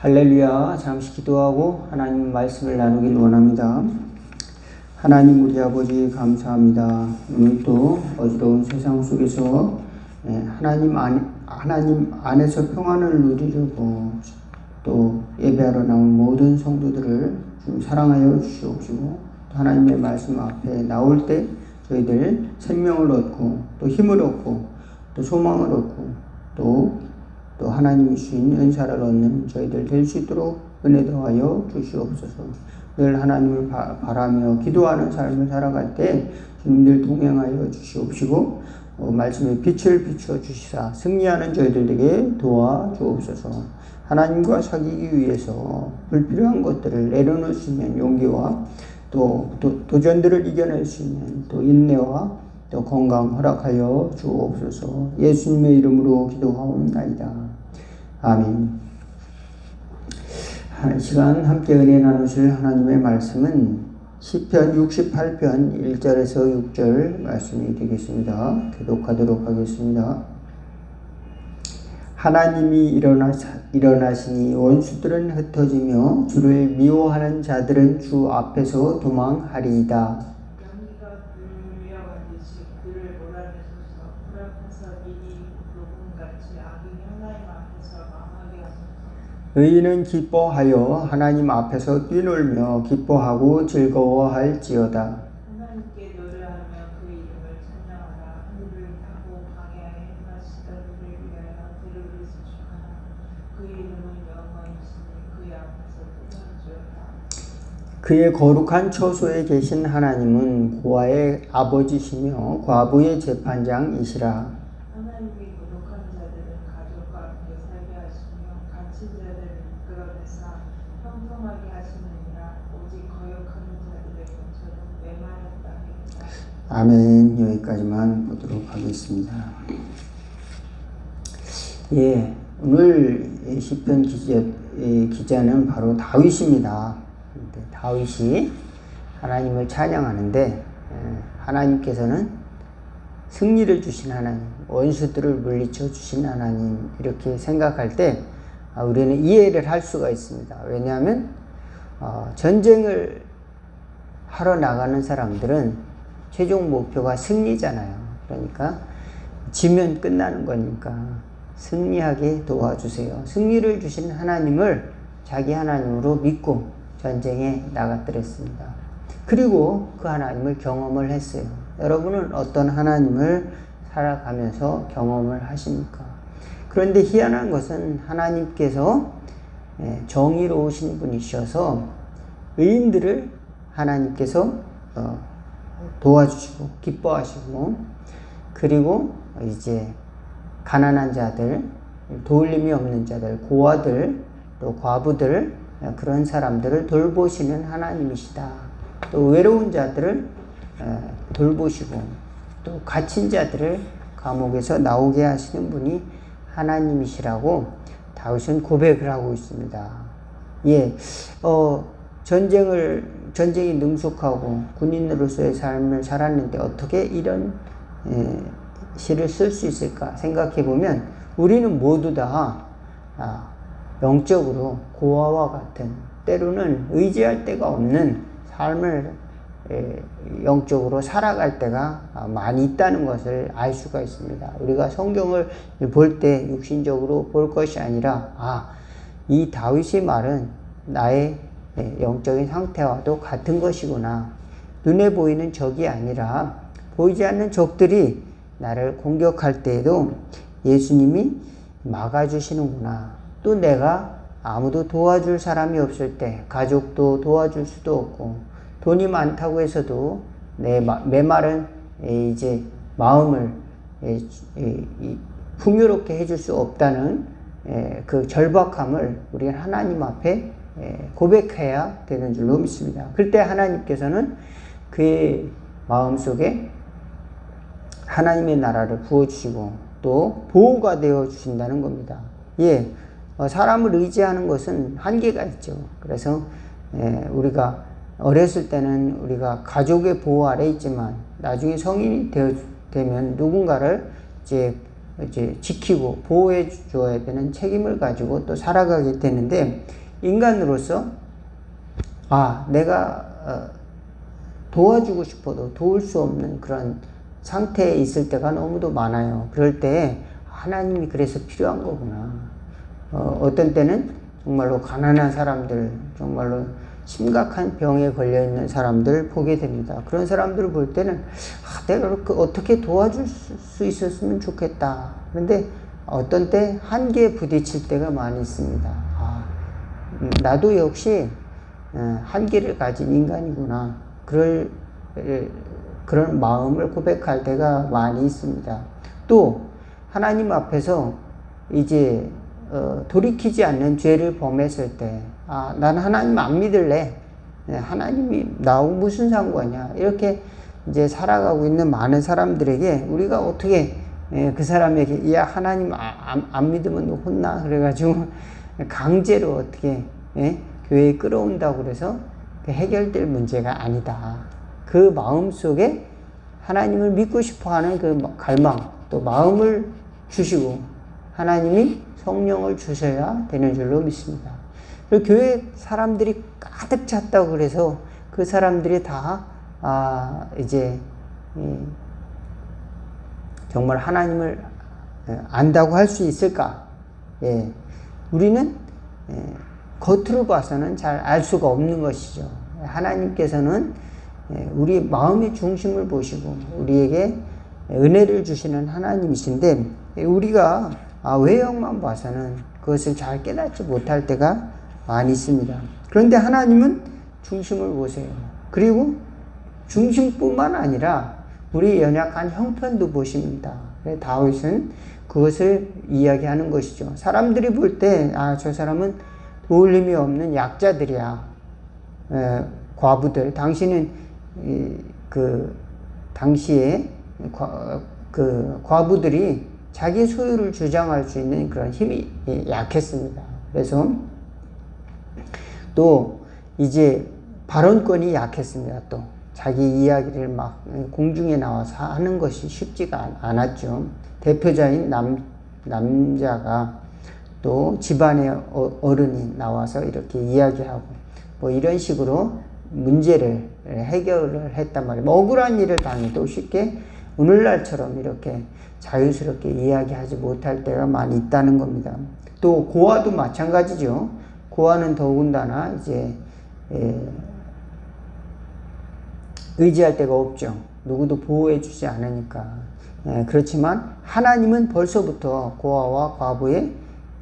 할렐루야. 잠시 기도하고 하나님 말씀을 나누길 원합니다. 하나님 우리 아버지 감사합니다. 오늘도 어지러운 세상 속에서 하나님 안에서 평안을 누리려고 또 예배하러 나온 모든 성도들을 좀 사랑하여 주시옵시고, 또 하나님의 말씀 앞에 나올 때 저희들 생명을 얻고 또 힘을 얻고 또 소망을 얻고 또 하나님이 주신 은사를 얻는 저희들 될 수 있도록 은혜 더하여 주시옵소서. 늘 하나님을 바라며 기도하는 삶을 살아갈 때 주님들 동행하여 주시옵시고, 말씀의 빛을 비추어 주시사 승리하는 저희들에게 도와주옵소서. 하나님과 사귀기 위해서 불필요한 것들을 내려놓을 수 있는 용기와 또 도전들을 이겨낼 수 있는 또 인내와 또 건강 허락하여 주옵소서. 예수님의 이름으로 기도하옵나이다. 아멘. 한 시간 함께 은혜 나누실 하나님의 말씀은 시편 68편 1절에서 6절 말씀이 되겠습니다. 교독하도록 하겠습니다. 하나님이 일어나시니 원수들은 흩어지며 주를 미워하는 자들은 주 앞에서 도망하리이다. 의인은 기뻐하여 하나님 앞에서 뛰놀며 기뻐하고 즐거워할지어다. 하나님께 노래하며 그 이름을 찬양하라. 하늘을 타고 광야에 행하시던 우리를 위하여 들으리스 축하라. 그 이름은 영원이시니 그 앞에서 도망지어다. 그의 거룩한 처소에 계신 하나님은 고아의 아버지시며 과부의 재판장이시라. 하나님이 거룩한 자들은 가족과 함께 살게 하시며 갇힌 자들을 이끌어내사 형통하게 하시느니라. 오직 거역하는 자들의 근처는 메마른 땅이다. 아멘. 여기까지만 보도록 하겠습니다. 오늘 시편 기자는 바로 다윗입니다. 다윗이 하나님을 찬양하는데, 하나님께서는 승리를 주신 하나님, 원수들을 물리쳐 주신 하나님, 이렇게 생각할 때 우리는 이해를 할 수가 있습니다. 왜냐하면 전쟁을 하러 나가는 사람들은 최종 목표가 승리잖아요. 그러니까 지면 끝나는 거니까 승리하게 도와주세요. 승리를 주신 하나님을 자기 하나님으로 믿고 전쟁에 나갔더랬습니다. 그리고 그 하나님을 경험을 했어요. 여러분은 어떤 하나님을 살아가면서 경험을 하십니까? 그런데 희한한 것은 하나님께서 정의로우신 분이셔서 의인들을 하나님께서 도와주시고 기뻐하시고, 그리고 이제 가난한 자들, 도울림이 없는 자들, 고아들, 또 과부들, 그런 사람들을 돌보시는 하나님이시다. 또 외로운 자들을 돌보시고 또 갇힌 자들을 감옥에서 나오게 하시는 분이 하나님이시라고 다윗은 고백을 하고 있습니다. 전쟁이 능숙하고 군인으로서의 삶을 살았는데 어떻게 이런 시를 쓸 수 있을까 생각해 보면, 우리는 모두 다 영적으로 고아와 같은, 때로는 의지할 데가 없는 삶을 영적으로 살아갈 때가 많이 있다는 것을 알 수가 있습니다. 우리가 성경을 볼 때 육신적으로 볼 것이 아니라, 이 다윗의 말은 나의 영적인 상태와도 같은 것이구나. 눈에 보이는 적이 아니라 보이지 않는 적들이 나를 공격할 때에도 예수님이 막아주시는구나. 또 내가 아무도 도와줄 사람이 없을 때, 가족도 도와줄 수도 없고, 돈이 많다고 해서도 내 메마른 이제 마음을 풍요롭게 해줄 수 없다는 그 절박함을 우리는 하나님 앞에 고백해야 되는 줄로 믿습니다. 그때 하나님께서는 그의 마음속에 하나님의 나라를 부어주시고 또 보호가 되어 주신다는 겁니다. 사람을 의지하는 것은 한계가 있죠. 그래서 우리가 어렸을 때는 우리가 가족의 보호 아래 있지만 나중에 성인이 되면 누군가를 이제 이제 지키고 보호해 줘야 되는 책임을 가지고 또 살아가게 되는데, 인간으로서 내가 도와주고 싶어도 도울 수 없는 그런 상태에 있을 때가 너무도 많아요. 그럴 때 하나님이 그래서 필요한 거구나. 어떤 때는 정말로 가난한 사람들, 정말로 심각한 병에 걸려 있는 사람들 보게 됩니다. 그런 사람들을 볼 때는 내가 어떻게 도와줄 수 있었으면 좋겠다. 그런데 어떤 때 한계에 부딪힐 때가 많이 있습니다. 나도 역시 한계를 가진 인간이구나. 그런 마음을 고백할 때가 많이 있습니다. 또 하나님 앞에서 이제 돌이키지 않는 죄를 범했을 때, 난 하나님 안 믿을래. 하나님이 나하고 무슨 상관이야. 이렇게 이제 살아가고 있는 많은 사람들에게 우리가 어떻게 그 사람에게 하나님 안 믿으면 너 혼나. 그래가지고 강제로 어떻게 교회에 끌어온다고 그래서 해결될 문제가 아니다. 그 마음 속에 하나님을 믿고 싶어 하는 그 갈망, 또 마음을 주시고 하나님이 성령을 주셔야 되는 줄로 믿습니다. 그리고 교회 사람들이 가득 찼다고 그래서 그 사람들이 다 이제 정말 하나님을 안다고 할 수 있을까? 우리는 겉으로 봐서는 잘 알 수가 없는 것이죠. 하나님께서는 우리 마음의 중심을 보시고 우리에게 은혜를 주시는 하나님이신데, 우리가 외형만 봐서는 그것을 잘 깨닫지 못할 때가 많이 있습니다. 그런데 하나님은 중심을 보세요. 그리고 중심뿐만 아니라 우리 연약한 형편도 보십니다. 다윗은 그것을 이야기하는 것이죠. 사람들이 볼 때 저 사람은 도울 힘이 없는 약자들이야. 과부들. 당시는 당시에 과부들이 자기 소유를 주장할 수 있는 그런 힘이 약했습니다. 그래서 또 이제 발언권이 약했습니다. 또 자기 이야기를 막 공중에 나와서 하는 것이 쉽지가 않았죠. 대표자인 남자가 또 집안의 어른이 나와서 이렇게 이야기하고 뭐 이런 식으로 문제를 해결을 했단 말이에요. 억울한 일을 당해도 쉽게 오늘날처럼 이렇게 자유스럽게 이야기하지 못할 때가 많이 있다는 겁니다. 또 고아도 마찬가지죠. 고아는 더군다나 이제 의지할 데가 없죠. 누구도 보호해 주지 않으니까. 그렇지만 하나님은 벌써부터 고아와 과부의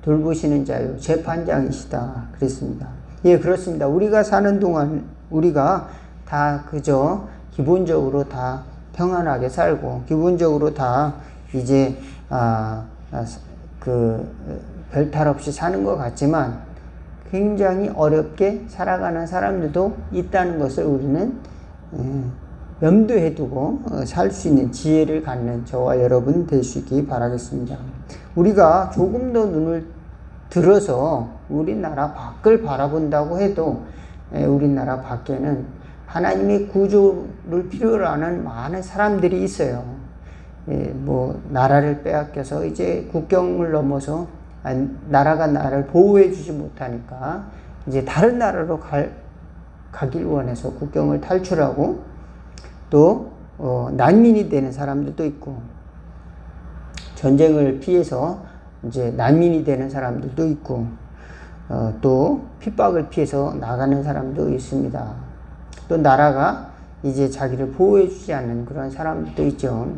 돌보시는 자요 재판장이시다 그랬습니다. 그렇습니다. 우리가 사는 동안 우리가 다 그저 기본적으로 다 평안하게 살고 기본적으로 다 이제 별탈 없이 사는 것 같지만 굉장히 어렵게 살아가는 사람들도 있다는 것을 우리는 염두에 두고 살 수 있는 지혜를 갖는 저와 여러분 될 수 있기 바라겠습니다. 우리가 조금 더 눈을 들어서 우리나라 밖을 바라본다고 해도 우리나라 밖에는 하나님의 구조를 필요로 하는 많은 사람들이 있어요. 뭐 나라를 빼앗겨서 이제 국경을 넘어서 나라가 나를 보호해 주지 못하니까 이제 다른 나라로 가길 원해서 국경을 탈출하고 또 난민이 되는 사람들도 있고 전쟁을 피해서 이제 난민이 되는 사람들도 있고 또 핍박을 피해서 나가는 사람도 있습니다. 또 나라가 이제 자기를 보호해 주지 않는 그런 사람들도 있죠.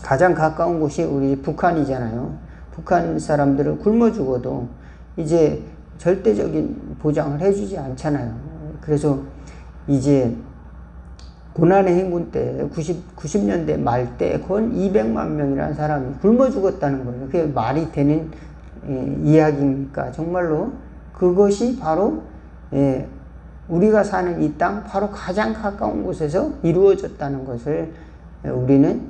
가장 가까운 곳이 우리 북한이잖아요. 북한 사람들은 굶어 죽어도 이제 절대적인 보장을 해주지 않잖아요. 그래서 이제 고난의 행군 때 90년대 말 때 거의 200만 명이라는 사람이 굶어 죽었다는 거예요. 그게 말이 되는 이야기입니까? 정말로 그것이 바로 우리가 사는 이 땅 바로 가장 가까운 곳에서 이루어졌다는 것을 우리는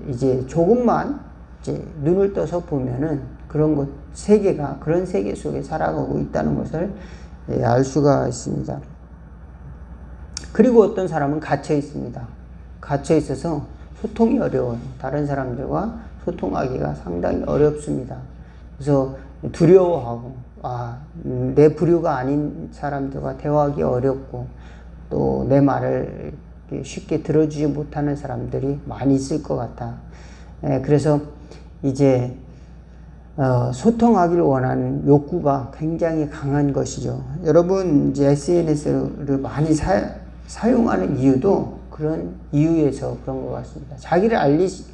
이제 조금만 이제 눈을 떠서 보면은 그런 세계가 그런 세계 속에 살아가고 있다는 것을 알 수가 있습니다. 그리고 어떤 사람은 갇혀 있습니다. 갇혀 있어서 소통이 어려워요. 다른 사람들과 소통하기가 상당히 어렵습니다. 그래서 두려워하고, 내 부류가 아닌 사람들과 대화하기 어렵고, 또 내 말을 쉽게 들어주지 못하는 사람들이 많이 있을 것 같다. 그래서 이제 소통하기를 원하는 욕구가 굉장히 강한 것이죠. 여러분 이제 SNS를 많이 사용하는 이유도 그런 이유에서 그런 것 같습니다. 자기를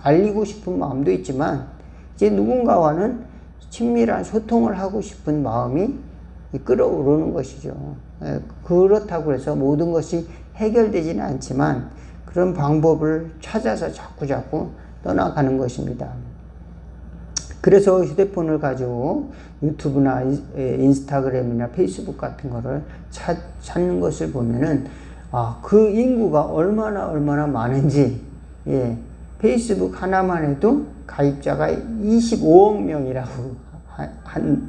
알리고 싶은 마음도 있지만 이제 누군가와는 친밀한 소통을 하고 싶은 마음이 끌어오르는 것이죠. 그렇다고 해서 모든 것이 해결되지는 않지만 그런 방법을 찾아서 자꾸자꾸 떠나가는 것입니다. 그래서 휴대폰을 가지고 유튜브나 인스타그램이나 페이스북 같은 거를 찾는 것을 보면은 그 인구가 얼마나 많은지, 페이스북 하나만 해도 가입자가 25억 명이라고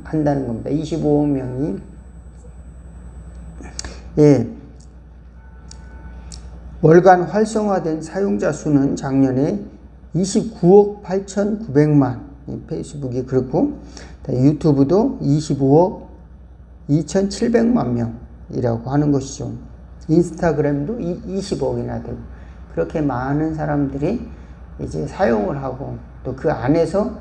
한다는 겁니다. 25억 명이. 월간 활성화된 사용자 수는 작년에 29억 8,900만, 페이스북이 그렇고, 유튜브도 25억 2,700만 명이라고 하는 것이죠. 인스타그램도 20억이나 되고, 그렇게 많은 사람들이 이제 사용을 하고, 또 그 안에서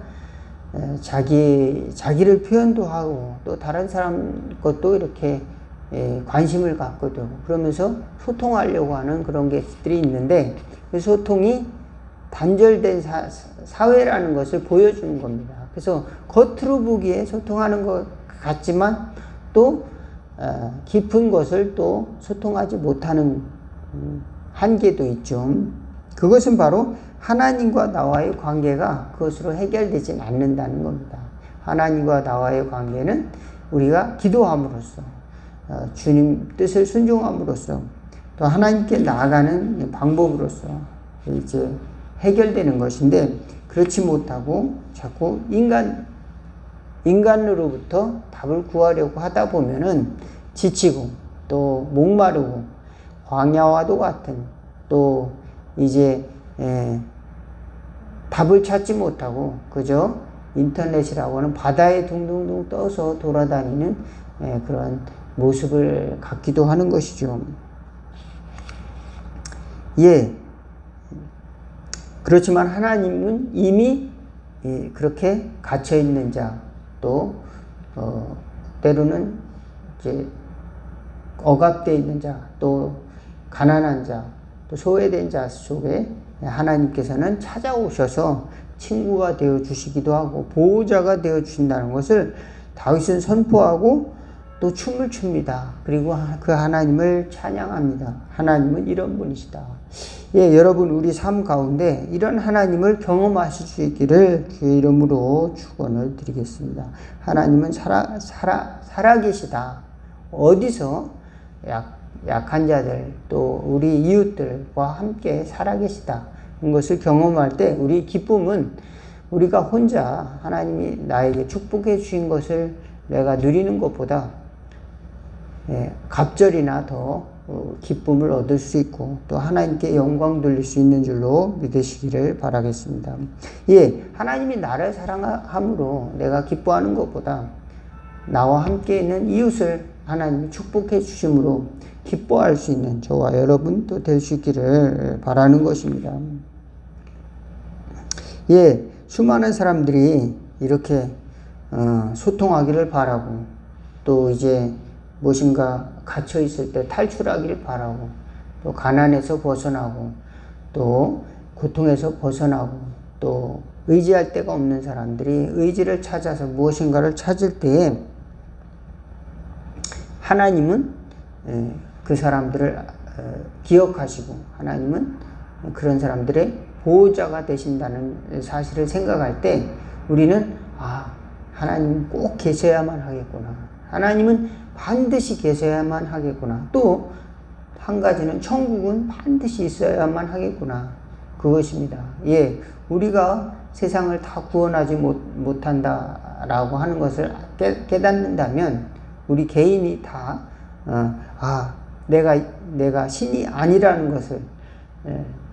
자기를 표현도 하고, 또 다른 사람 것도 이렇게 관심을 갖고 되고, 그러면서 소통하려고 하는 그런 것들이 있는데, 그 소통이 단절된 사회라는 것을 보여주는 겁니다. 그래서 겉으로 보기에 소통하는 것 같지만 또 깊은 것을 또 소통하지 못하는 한계도 있죠. 그것은 바로 하나님과 나와의 관계가 그것으로 해결되지 않는다는 겁니다. 하나님과 나와의 관계는 우리가 기도함으로써, 주님 뜻을 순종함으로써, 또 하나님께 나아가는 방법으로써 이제 해결되는 것인데, 그렇지 못하고 자꾸 인간으로부터 답을 구하려고 하다 보면은 지치고, 또 목마르고, 광야와도 같은, 또 이제 답을 찾지 못하고 그저 인터넷이라고 하는 바다에 둥둥둥 떠서 돌아다니는 그런 모습을 갖기도 하는 것이죠. 그렇지만 하나님은 이미 그렇게 갇혀 있는 자, 또 때로는 이제 억압되어 있는 자, 또 가난한 자, 또 소외된 자 속에 하나님께서는 찾아오셔서 친구가 되어 주시기도 하고 보호자가 되어 주신다는 것을 다윗은 선포하고 또 춤을 춥니다. 그리고 그 하나님을 찬양합니다. 하나님은 이런 분이시다. 여러분, 우리 삶 가운데 이런 하나님을 경험하실 수 있기를 주의 이름으로 축원을 드리겠습니다. 하나님은 살아계시다. 어디서 약한 자들, 또 우리 이웃들과 함께 살아계시다. 이것을 경험할 때 우리 기쁨은 우리가 혼자 하나님이 나에게 축복해 주신 것을 내가 누리는 것보다 갑절이나 더 기쁨을 얻을 수 있고, 또 하나님께 영광 돌릴 수 있는 줄로 믿으시기를 바라겠습니다. 하나님이 나를 사랑함으로 내가 기뻐하는 것보다 나와 함께 있는 이웃을 하나님이 축복해 주심으로 기뻐할 수 있는 저와 여러분 또 될 수 있기를 바라는 것입니다. 수많은 사람들이 이렇게 소통하기를 바라고, 또 이제 무엇인가 갇혀 있을 때 탈출하기를 바라고, 또 가난에서 벗어나고, 또 고통에서 벗어나고, 또 의지할 데가 없는 사람들이 의지를 찾아서 무엇인가를 찾을 때에 하나님은 그 사람들을 기억하시고, 하나님은 그런 사람들의 보호자가 되신다는 사실을 생각할 때 우리는 하나님은 꼭 계셔야만 하겠구나, 하나님은 반드시 계셔야만 하겠구나, 또 한 가지는 천국은 반드시 있어야만 하겠구나, 그것입니다. 우리가 세상을 다 구원하지 못한다라고 하는 것을 깨닫는다면, 우리 개인이 다 내가 신이 아니라는 것을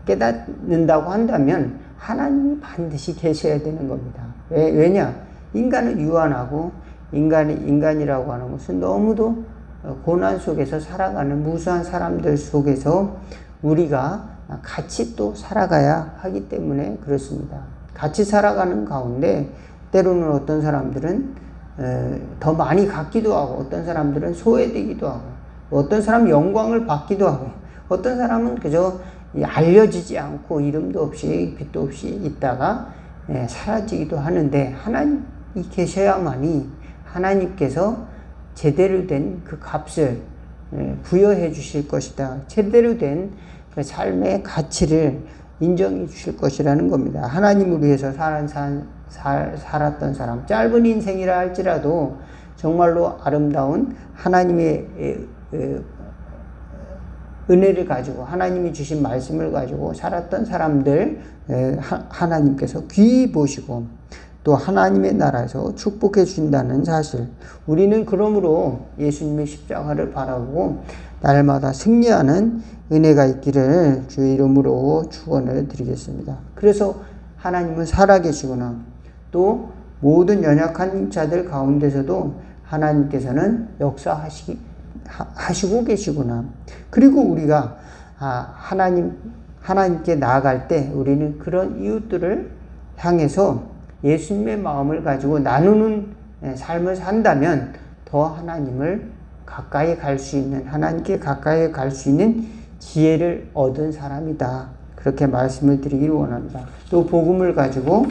깨닫는다고 한다면 하나님이 반드시 계셔야 되는 겁니다. 왜냐? 인간은 유한하고 인간이라고 하는 것은 너무도 고난 속에서 살아가는 무수한 사람들 속에서 우리가 같이 또 살아가야 하기 때문에 그렇습니다. 같이 살아가는 가운데 때로는 어떤 사람들은 더 많이 갖기도 하고 어떤 사람들은 소외되기도 하고 어떤 사람은 영광을 받기도 하고 어떤 사람은 그저 알려지지 않고 이름도 없이 빛도 없이 있다가 사라지기도 하는데 하나님이 계셔야만이 하나님께서 제대로 된 그 값을 부여해 주실 것이다. 제대로 된 그 삶의 가치를 인정해 주실 것이라는 겁니다. 하나님을 위해서 살았던 사람, 짧은 인생이라 할지라도 정말로 아름다운 하나님의 은혜를 가지고 하나님이 주신 말씀을 가지고 살았던 사람들 하나님께서 귀히 보시고 또 하나님의 나라에서 축복해 주신다는 사실, 우리는 그러므로 예수님의 십자가를 바라보고 날마다 승리하는 은혜가 있기를 주의 이름으로 축원을 드리겠습니다. 그래서 하나님은 살아계시구나, 또 모든 연약한 자들 가운데서도 하나님께서는 역사하시고 계시구나. 그리고 우리가 하나님께 나아갈 때 우리는 그런 이웃들을 향해서 예수님의 마음을 가지고 나누는 삶을 산다면 더 하나님을 가까이 갈 수 있는, 하나님께 가까이 갈 수 있는 지혜를 얻은 사람이다. 그렇게 말씀을 드리기를 원합니다. 또 복음을 가지고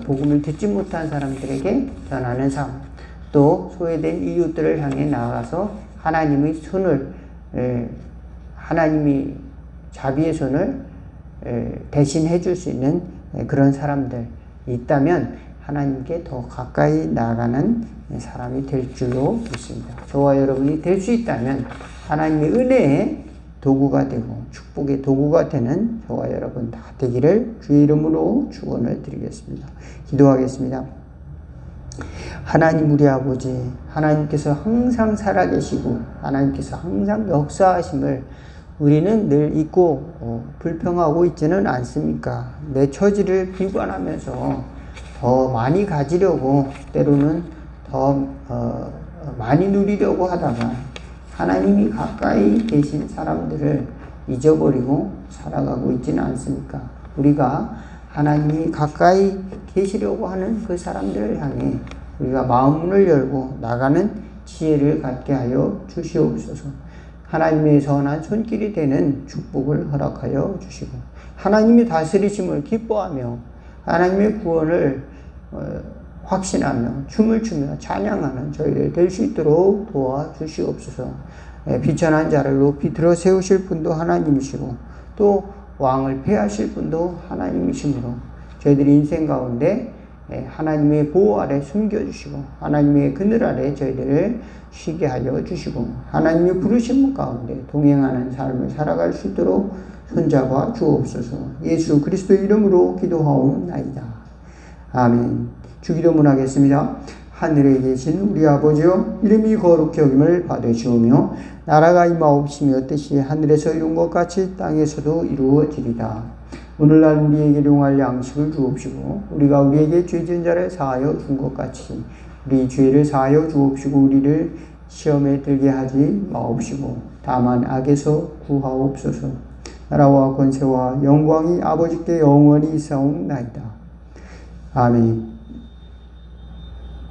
복음을 듣지 못한 사람들에게 전하는 삶, 또 소외된 이웃들을 향해 나아가서 하나님의 손을, 하나님이 자비의 손을 대신해 줄 수 있는 그런 사람들 있다면 하나님께 더 가까이 나아가는 사람이 될 줄로 믿습니다. 저와 여러분이 될 수 있다면 하나님의 은혜의 도구가 되고 축복의 도구가 되는 저와 여러분 다 되기를 주의 이름으로 축원을 드리겠습니다. 기도하겠습니다. 하나님 우리 아버지, 하나님께서 항상 살아계시고 하나님께서 항상 역사하심을 우리는 늘 잊고 불평하고 있지는 않습니까? 내 처지를 비관하면서 더 많이 가지려고, 때로는 더 많이 누리려고 하다가 하나님이 가까이 계신 사람들을 잊어버리고 살아가고 있지는 않습니까? 우리가 하나님이 가까이 계시려고 하는 그 사람들을 향해 우리가 마음문을 열고 나가는 지혜를 갖게 하여 주시옵소서. 하나님의 선한 손길이 되는 축복을 허락하여 주시고 하나님의 다스리심을 기뻐하며 하나님의 구원을 확신하며 춤을 추며 찬양하는 저희들 될 수 있도록 도와주시옵소서. 비천한 자를 높이 들어 세우실 분도 하나님이시고 또 왕을 폐하실 분도 하나님이시므로 저희들이 인생 가운데 하나님의 보호 아래 숨겨주시고 하나님의 그늘 아래 저희들을 쉬게 하여 주시고 하나님의 부르심 가운데 동행하는 삶을 살아갈 수 있도록 손잡아 주옵소서. 예수 그리스도의 이름으로 기도하옵나이다. 아멘. 주기도문하겠습니다. 하늘에 계신 우리 아버지여, 이름이 거룩히 여김을 받으시오며 나라가 임하옵시며 뜻이 하늘에서 이룬 것 같이 땅에서도 이루어지리다. 오늘날 우리에게 용할 양식을 주옵시고 우리가 우리에게 죄 지은 자를 사하여 준 것 같이 우리 죄를 사하여 주옵시고 우리를 시험에 들게 하지 마옵시고 다만 악에서 구하옵소서. 나라와 권세와 영광이 아버지께 영원히 있사옵나이다. 아멘.